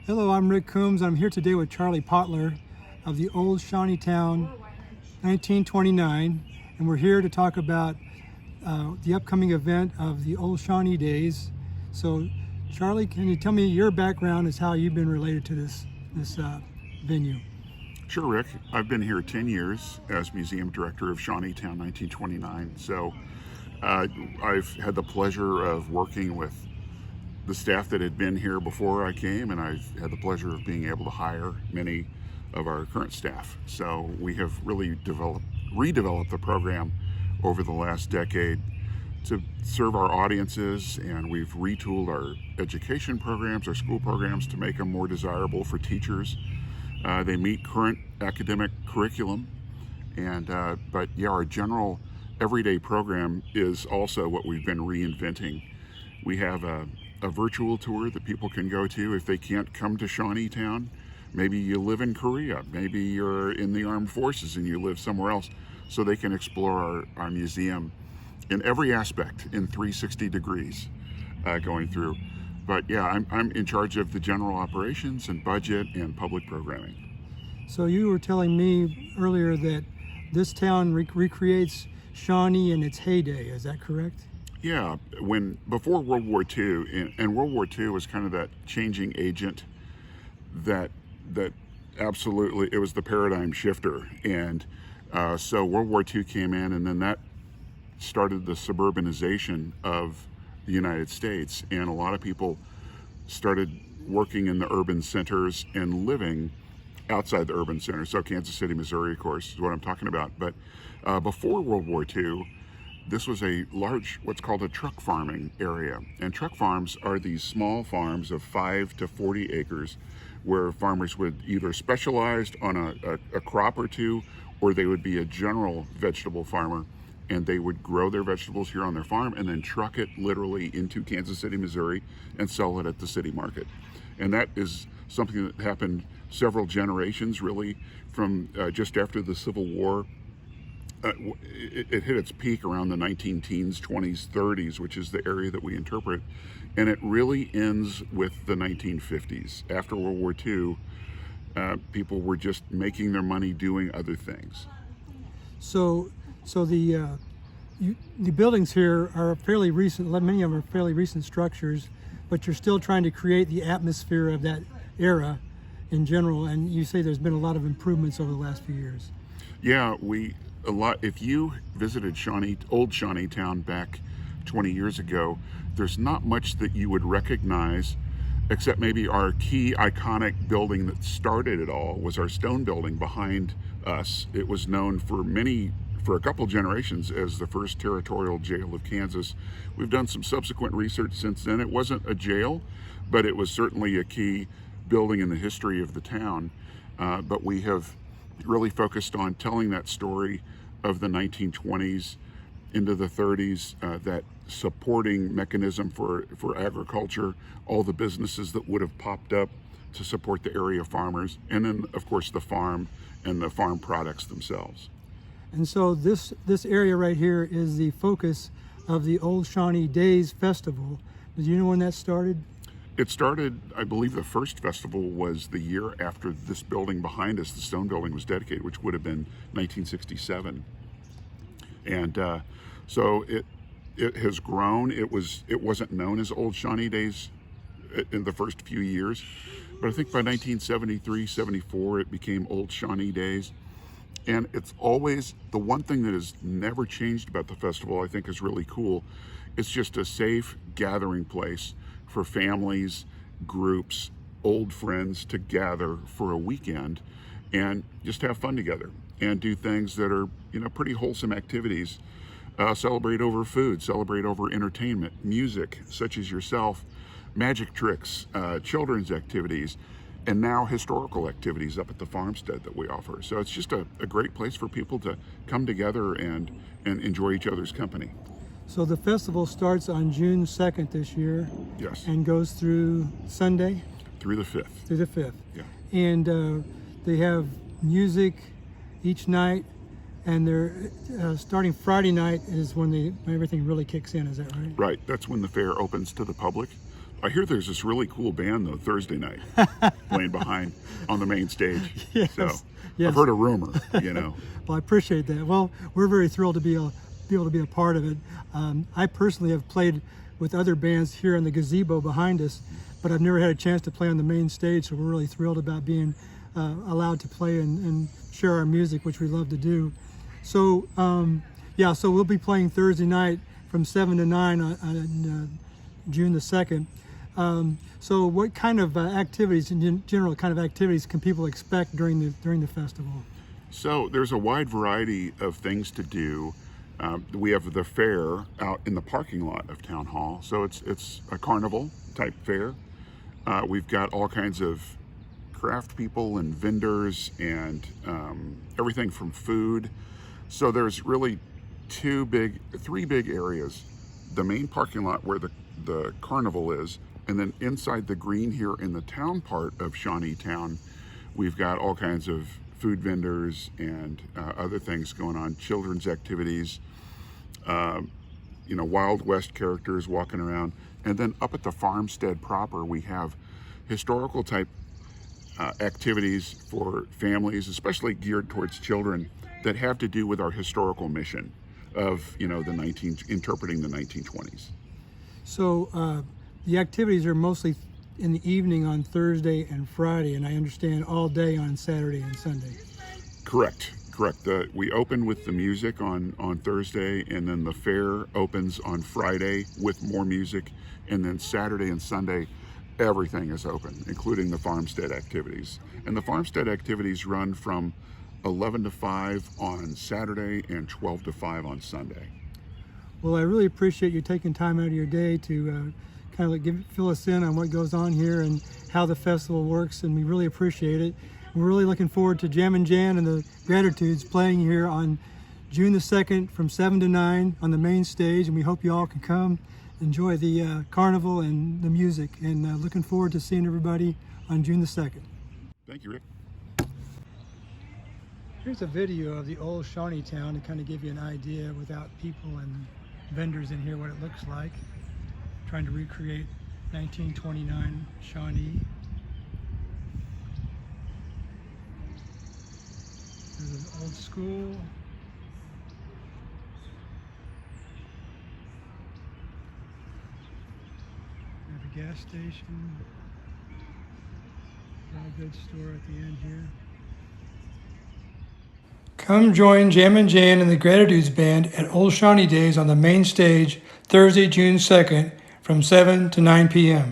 Hello, I'm Rick Coombs. I'm here today with Charlie Pautler of the Old Shawnee Town 1929, and we're here to talk about the upcoming event of the Old Shawnee Days. So, Charlie, can you tell me your background as how you've been related to this venue? Sure, Rick. I've been here 10 years as museum director of Shawnee Town 1929. So I've had the pleasure of working with the staff that had been here before I came, and I've had the pleasure of being able to hire many of our current staff. So we have really redeveloped the program over the last decade to serve our audiences, and we've retooled our education programs, our school programs, to make them more desirable for teachers. They meet current academic curriculum, and but yeah, our general everyday program is also what we've been reinventing. We have a virtual tour that people can go to if they can't come to Shawnee Town. Maybe you live in Korea, maybe you're in the armed forces and you live somewhere else, so they can explore our museum in every aspect in 360 degrees going through. But yeah, I'm in charge of the general operations and budget and public programming. So you were telling me earlier that this town recreates Shawnee in its heyday. Is that correct? Yeah, before World War II, and World War II was kind of that changing agent that absolutely, it was the paradigm shifter. And so World War II came in, and then that started the suburbanization of the United States, and a lot of people started working in the urban centers and living outside the urban centers. So Kansas City, Missouri, of course, is what I'm talking about. But before World War II, this was a large, what's called a truck farming area. And truck farms are these small farms of 5 to 40 acres where farmers would either specialize on a crop or two, or they would be a general vegetable farmer, and they would grow their vegetables here on their farm and then truck it literally into Kansas City, Missouri, and sell it at the city market. And that is something that happened several generations, really, from just after the Civil War. It hit its peak around the 19-teens, 20s, 30s, which is the area that we interpret, and it really ends with the 1950s. After World War II, people were just making their money doing other things. So the buildings here are fairly recent. Many of them are fairly recent structures, but you're still trying to create the atmosphere of that era in general. And you say there's been a lot of improvements over the last few years. Yeah, a lot. If you visited Old Shawnee Town back 20 years ago, there's not much that you would recognize, except maybe our key iconic building that started it all was our stone building behind us. It was known for a couple generations as the first territorial jail of Kansas. We've done some subsequent research since then. It wasn't a jail, but it was certainly a key building in the history of the town. But we have really focused on telling that story of the 1920s into the 30s, that supporting mechanism for agriculture, all the businesses that would have popped up to support the area farmers, and then of course the farm and the farm products themselves. And so this area right here is the focus of the Old Shawnee Days festival. Do you know when that started? It started, I believe the first festival was the year after this building behind us, the stone building, was dedicated, which would have been 1967. And so it has grown. It wasn't known as Old Shawnee Days in the first few years, but I think by 1973, 74, it became Old Shawnee Days. And it's always, the one thing that has never changed about the festival, I think is really cool. It's just a safe gathering place for families, groups, old friends to gather for a weekend and just have fun together and do things that are, pretty wholesome activities. Celebrate over food, celebrate over entertainment, music, such as yourself, magic tricks, children's activities, and now historical activities up at the farmstead that we offer. So it's just a great place for people to come together and enjoy each other's company. So the festival starts on June 2nd this year. Yes. And goes through Sunday? Through the 5th. Through the 5th. Yeah. And they have music each night, and they're starting Friday night is when everything really kicks in. Is that right? Right. That's when the fair opens to the public. I hear there's this really cool band though Thursday night playing behind on the main stage. Yes, So yes. I've heard a rumor, you know. Well, I appreciate that. Well, we're very thrilled to be able to be a part of it. I personally have played with other bands here in the gazebo behind us, but I've never had a chance to play on the main stage, so we're really thrilled about being allowed to play and share our music, which we love to do. So, yeah, so we'll be playing Thursday night from 7 to 9 on June the 2nd. So what kind of activities, in general, kind of activities can people expect during the festival? So there's a wide variety of things to do. We have the fair out in the parking lot of Town Hall. So it's a carnival type fair. We've got all kinds of craft people and vendors and everything from food. So there's really three big areas. The main parking lot where the carnival is, and then inside the green here in the town part of Shawnee Town, we've got all kinds of food vendors and other things going on, children's activities, Wild West characters walking around. And then up at the farmstead proper, we have historical type activities for families, especially geared towards children, that have to do with our historical mission of, interpreting the 1920s. So the activities are mostly in the evening on Thursday and Friday, and I understand all day on Saturday and Sunday. Correct. We open with the music on Thursday, and then the fair opens on Friday with more music, and then Saturday and Sunday, everything is open, including the farmstead activities. And the farmstead activities run from 11 to 5 on Saturday and 12 to 5 on Sunday. Well, I really appreciate you taking time out of your day to kind of fill us in on what goes on here and how the festival works, and we really appreciate it. We're really looking forward to Jammin Jan and the Gratidudes playing here on June the 2nd from 7 to 9 on the main stage, and we hope you all can come enjoy the carnival and the music, and looking forward to seeing everybody on June the 2nd. Thank you, Rick. Here's a video of the old Shawnee Town to kind of give you an idea without people and vendors in here what it looks like. Trying to recreate 1929 Shawnee. There's an old school. We have a gas station. Very good store at the end here. Come join Jammin Jan and the Gratidudes Band at Old Shawnee Days on the main stage Thursday, June 2nd from 7 to 9 p.m.